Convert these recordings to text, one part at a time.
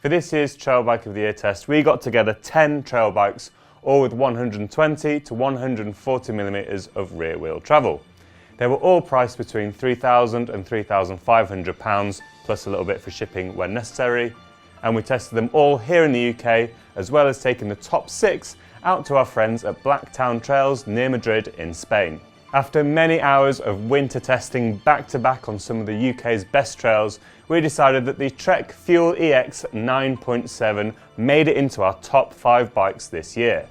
For this year's Trail Bike of the Year test, we got together 10 trail bikes, all with 120 to 140 millimeters of rear wheel travel. They were all priced between £3,000 and £3,500, plus a little bit for shipping when necessary. And we tested them all here in the UK, as well as taking the top 6 out to our friends at Blacktown Trails near Madrid in Spain. After many hours of winter testing back to back on some of the UK's best trails, we decided that the Trek Fuel EX 9.7 made it into our top 5 bikes this year.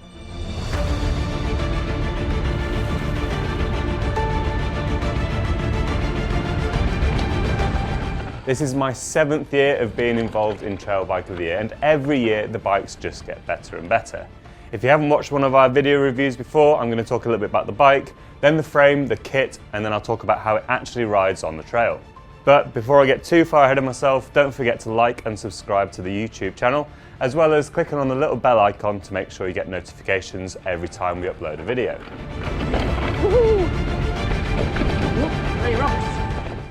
This is my 7th year of being involved in Trail Bike of the Year, and every year the bikes just get better and better. If you haven't watched one of our video reviews before, I'm going to talk a little bit about the bike, then the frame, the kit, and then I'll talk about how it actually rides on the trail. But before I get too far ahead of myself, don't forget to like and subscribe to the YouTube channel, as well as clicking on the little bell icon to make sure you get notifications every time we upload a video.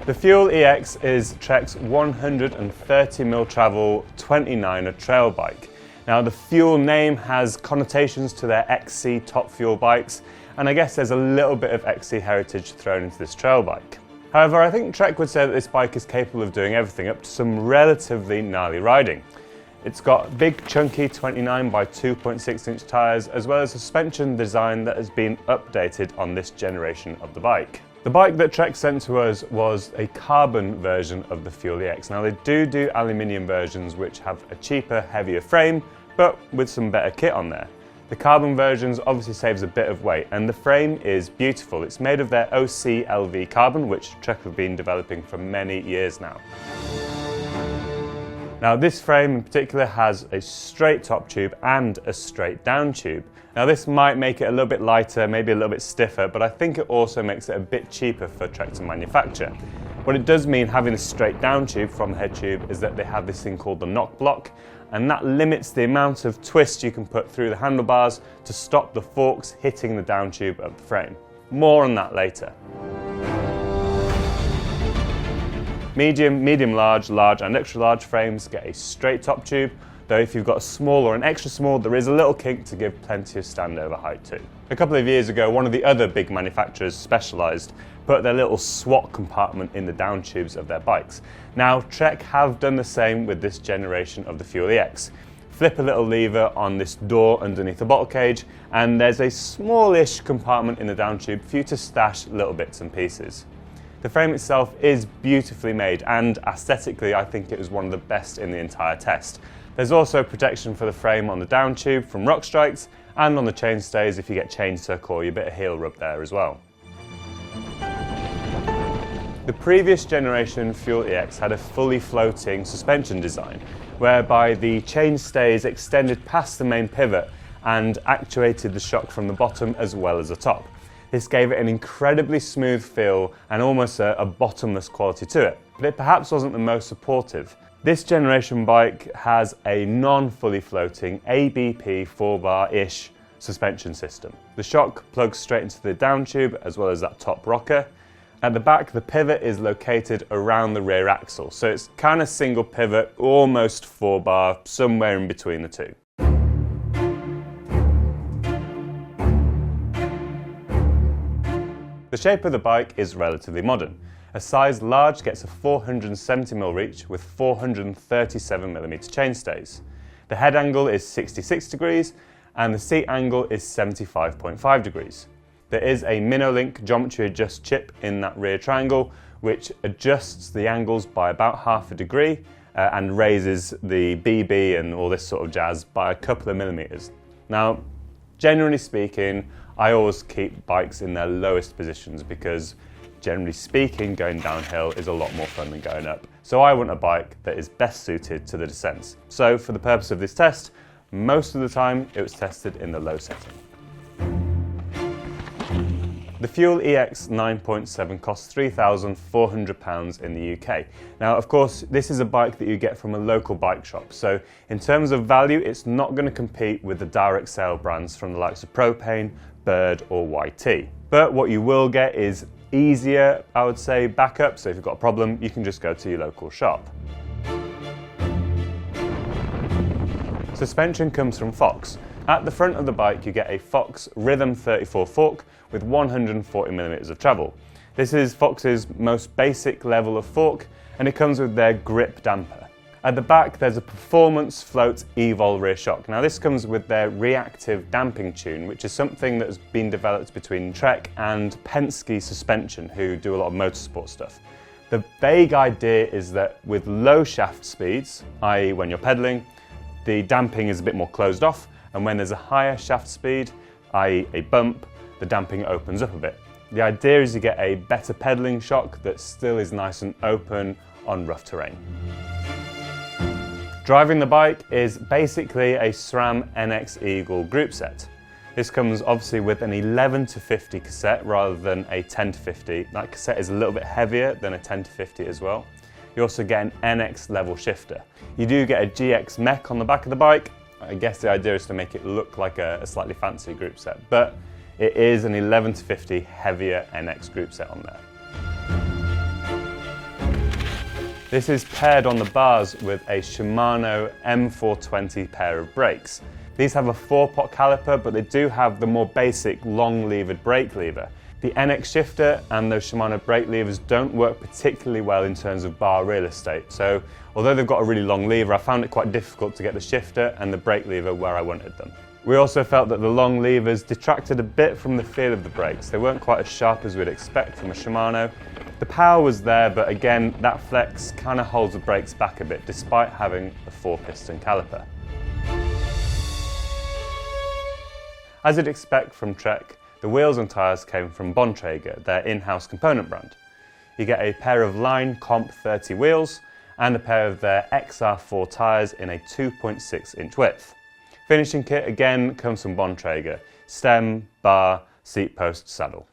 The Fuel EX is Trek's 130mm travel 29er trail bike. Now, the Fuel name has connotations to their XC top fuel bikes, and I guess there's a little bit of XC heritage thrown into this trail bike. However, I think Trek would say that this bike is capable of doing everything up to some relatively gnarly riding. It's got big chunky 29 by 2.6 inch tyres, as well as a suspension design that has been updated on this generation of the bike. The bike that Trek sent to us was a carbon version of the Fuel EX. Now, they do aluminium versions which have a cheaper, heavier frame, but with some better kit on there. The carbon versions obviously saves a bit of weight, and the frame is beautiful. It's made of their OCLV carbon, which Trek have been developing for many years now. Now, this frame in particular has a straight top tube and a straight down tube. Now, this might make it a little bit lighter, maybe a little bit stiffer, but I think it also makes it a bit cheaper for Trek to manufacture. What it does mean having a straight down tube from the head tube is that they have this thing called the knock block, and that limits the amount of twist you can put through the handlebars to stop the forks hitting the down tube of the frame. More on that later. Medium, large, and extra large frames get a straight top tube, though if you've got a small or an extra small, there is a little kink to give plenty of standover height too. A couple of years ago, one of the other big manufacturers, Specialized, put their little SWAT compartment in the down tubes of their bikes. Now, Trek have done the same with this generation of the Fuel EX. Flip a little lever on this door underneath the bottle cage, and there's a smallish compartment in the down tube for you to stash little bits and pieces. The frame itself is beautifully made, and aesthetically I think it was one of the best in the entire test. There's also protection for the frame on the down tube from rock strikes, and on the chainstays if you get chain tuck or your bit of heel rub there as well. The previous generation Fuel EX had a fully floating suspension design, whereby the chainstays extended past the main pivot and actuated the shock from the bottom as well as the top. This gave it an incredibly smooth feel and almost a bottomless quality to it, but it perhaps wasn't the most supportive. This generation bike has a non-fully floating ABP 4-bar-ish suspension system. The shock plugs straight into the down tube as well as that top rocker. At the back, the pivot is located around the rear axle, so it's kind of single pivot, almost 4-bar, somewhere in between the two. The shape of the bike is relatively modern. A size large gets a 470mm reach with 437mm chainstays. The head angle is 66 degrees and the seat angle is 75.5 degrees. There is a Minolink geometry adjust chip in that rear triangle which adjusts the angles by about half a degree and raises the BB and all this sort of jazz by a couple of millimeters. Now, generally speaking, I always keep bikes in their lowest positions because, generally speaking, going downhill is a lot more fun than going up. So I want a bike that is best suited to the descents. So for the purpose of this test, most of the time it was tested in the low setting. The Fuel EX 9.7 costs £3,400 in the UK. Now, of course, this is a bike that you get from a local bike shop, so in terms of value, it's not going to compete with the direct sale brands from the likes of Propane, Bird or YT. But what you will get is easier, I would say, backup, so if you've got a problem, you can just go to your local shop. Suspension comes from Fox. At the front of the bike you get a Fox Rhythm 34 fork with 140mm of travel. This is Fox's most basic level of fork, and it comes with their grip damper. At the back there's a Performance Float Evol rear shock. Now this comes with their reactive damping tune, which is something that has been developed between Trek and Penske Suspension, who do a lot of motorsport stuff. The vague idea is that with low shaft speeds, i.e. when you're pedaling, the damping is a bit more closed off, and when there's a higher shaft speed, i.e. a bump, the damping opens up a bit. The idea is you get a better pedaling shock that still is nice and open on rough terrain. Driving the bike is basically a SRAM NX Eagle group set. This comes obviously with an 11-50 cassette rather than a 10-50. That cassette is a little bit heavier than a 10-50 as well. You also get an NX level shifter. You do get a GX mech on the back of the bike. I guess the idea is to make it look like a slightly fancy group set, but it is an 11-50 heavier NX group set on there. This is paired on the bars with a Shimano M420 pair of brakes. These have a 4-pot caliper, but they do have the more basic long-levered brake lever. The NX shifter and those Shimano brake levers don't work particularly well in terms of bar real estate. So although they've got a really long lever, I found it quite difficult to get the shifter and the brake lever where I wanted them. We also felt that the long levers detracted a bit from the feel of the brakes. They weren't quite as sharp as we'd expect from a Shimano. The power was there, but again, that flex kind of holds the brakes back a bit despite having a 4-piston caliper. As you'd expect from Trek, the wheels and tyres came from Bontrager, their in-house component brand. You get a pair of Line Comp 30 wheels and a pair of their XR4 tyres in a 2.6-inch width. Finishing kit again comes from Bontrager: stem, bar, seat post, saddle.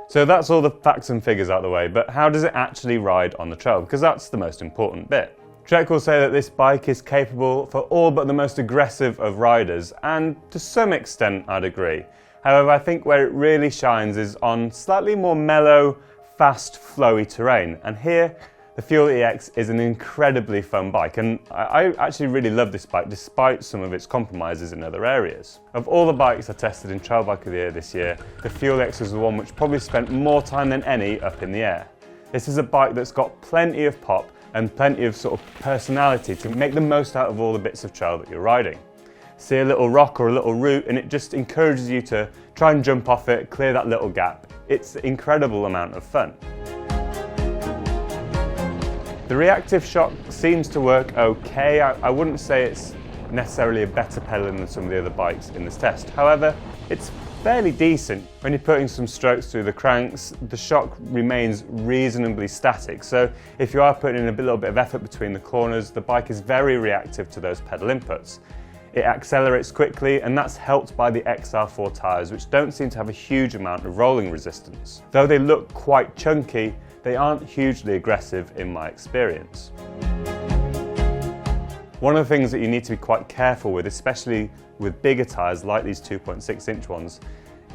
So that's all the facts and figures out of the way, but how does it actually ride on the trail? Because that's the most important bit. Trek will say that this bike is capable for all but the most aggressive of riders, and to some extent I'd agree. However, I think where it really shines is on slightly more mellow, fast, flowy terrain, and here the Fuel EX is an incredibly fun bike, and I actually really love this bike despite some of its compromises in other areas. Of all the bikes I tested in Trail Bike of the Year this year, the Fuel EX was the one which probably spent more time than any up in the air. This is a bike that's got plenty of pop and plenty of sort of personality to make the most out of all the bits of trail that you're riding. See a little rock or a little root and it just encourages you to try and jump off it, clear that little gap. It's an incredible amount of fun. The reactive shock seems to work okay. I wouldn't say it's necessarily a better pedaling than some of the other bikes in this test. However, it's fairly decent. When you're putting some strokes through the cranks, the shock remains reasonably static. So if you are putting in a little bit of effort between the corners, the bike is very reactive to those pedal inputs. It accelerates quickly, and that's helped by the XR4 tyres, which don't seem to have a huge amount of rolling resistance. Though they look quite chunky, they aren't hugely aggressive in my experience. One of the things that you need to be quite careful with, especially with bigger tyres like these 2.6-inch ones,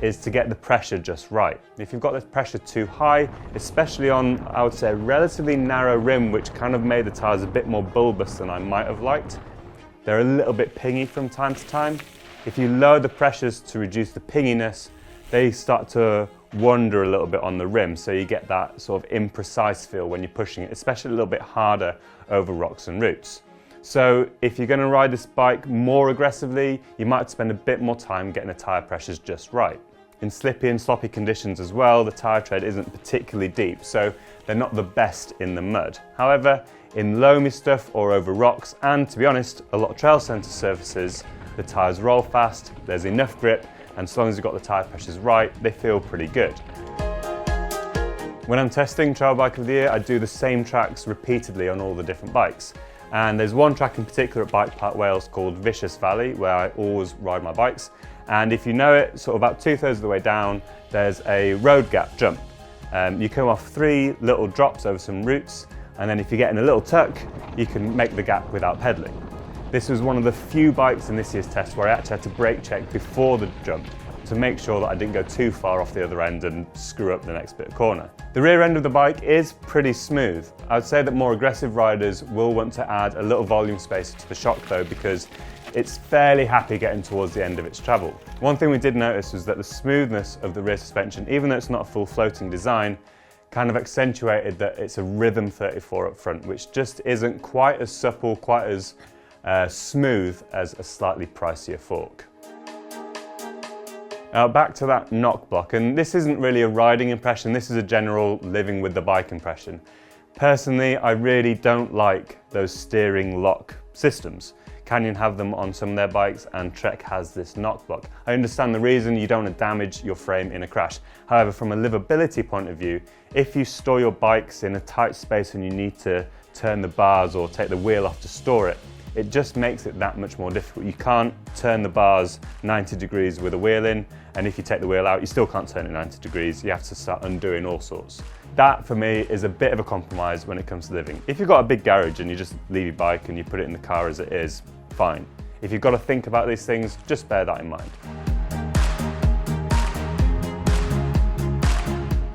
is to get the pressure just right. If you've got the pressure too high, especially on, I would say, a relatively narrow rim, which kind of made the tyres a bit more bulbous than I might have liked, they're a little bit pingy from time to time. If you lower the pressures to reduce the pinginess, they start to wander a little bit on the rim, so you get that sort of imprecise feel when you're pushing it, especially a little bit harder over rocks and roots. So if you're going to ride this bike more aggressively, you might spend a bit more time getting the tyre pressures just right. In slippy and sloppy conditions as well, the tyre tread isn't particularly deep, so they're not the best in the mud. However, in loamy stuff or over rocks, and to be honest, a lot of trail centre surfaces, the tyres roll fast, there's enough grip, and as long as you've got the tyre pressures right, they feel pretty good. When I'm testing Trail Bike of the Year, I do the same tracks repeatedly on all the different bikes. And there's one track in particular at Bike Park Wales called Vicious Valley, where I always ride my bikes. And if you know it, sort of about 2/3 of the way down, there's a road gap jump. You come off 3 little drops over some roots, and then if you get in a little tuck, you can make the gap without pedaling. This was one of the few bikes in this year's test where I actually had to brake check before the jump to to make sure that I didn't go too far off the other end and screw up the next bit of corner. The rear end of the bike is pretty smooth. I would say that more aggressive riders will want to add a little volume spacer to the shock though, because it's fairly happy getting towards the end of its travel. One thing we did notice was that the smoothness of the rear suspension, even though it's not a full floating design, kind of accentuated that it's a Rhythm 34 up front, which just isn't quite as supple, quite as smooth as a slightly pricier fork. Now back to that knock block, and this isn't really a riding impression, this is a general living with the bike impression. Personally, I really don't like those steering lock systems. Canyon have them on some of their bikes and Trek has this knock block. I understand the reason, you don't want to damage your frame in a crash. However, from a livability point of view, if you store your bikes in a tight space and you need to turn the bars or take the wheel off to store it, it just makes it that much more difficult. You can't turn the bars 90 degrees with a wheel in, and if you take the wheel out, you still can't turn it 90 degrees. You have to start undoing all sorts. That, for me, is a bit of a compromise when it comes to living. If you've got a big garage and you just leave your bike and you put it in the car as it is, fine. If you've got to think about these things, just bear that in mind.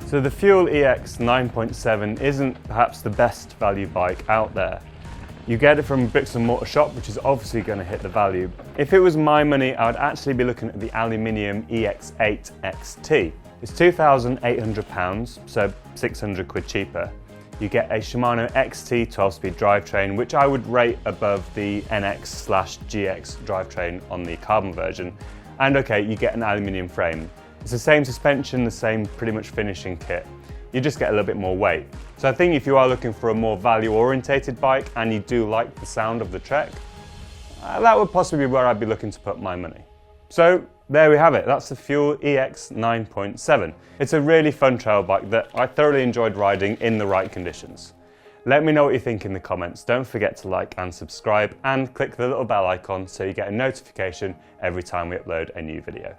So the Fuel EX 9.7 isn't perhaps the best value bike out there. You get it from a bricks and mortar shop, which is obviously going to hit the value. If it was my money, I would actually be looking at the aluminium EX8 XT. It's £2,800, so 600 quid cheaper. You get a Shimano XT 12-speed drivetrain, which I would rate above the NX/GX drivetrain on the carbon version. And okay, you get an aluminium frame. It's the same suspension, the same pretty much finishing kit. You just get a little bit more weight. So I think if you are looking for a more value-orientated bike and you do like the sound of the Trek, that would possibly be where I'd be looking to put my money. So there we have it, that's the Fuel EX 9.7. It's a really fun trail bike that I thoroughly enjoyed riding in the right conditions. Let me know what you think in the comments. Don't forget to like and subscribe and click the little bell icon so you get a notification every time we upload a new video.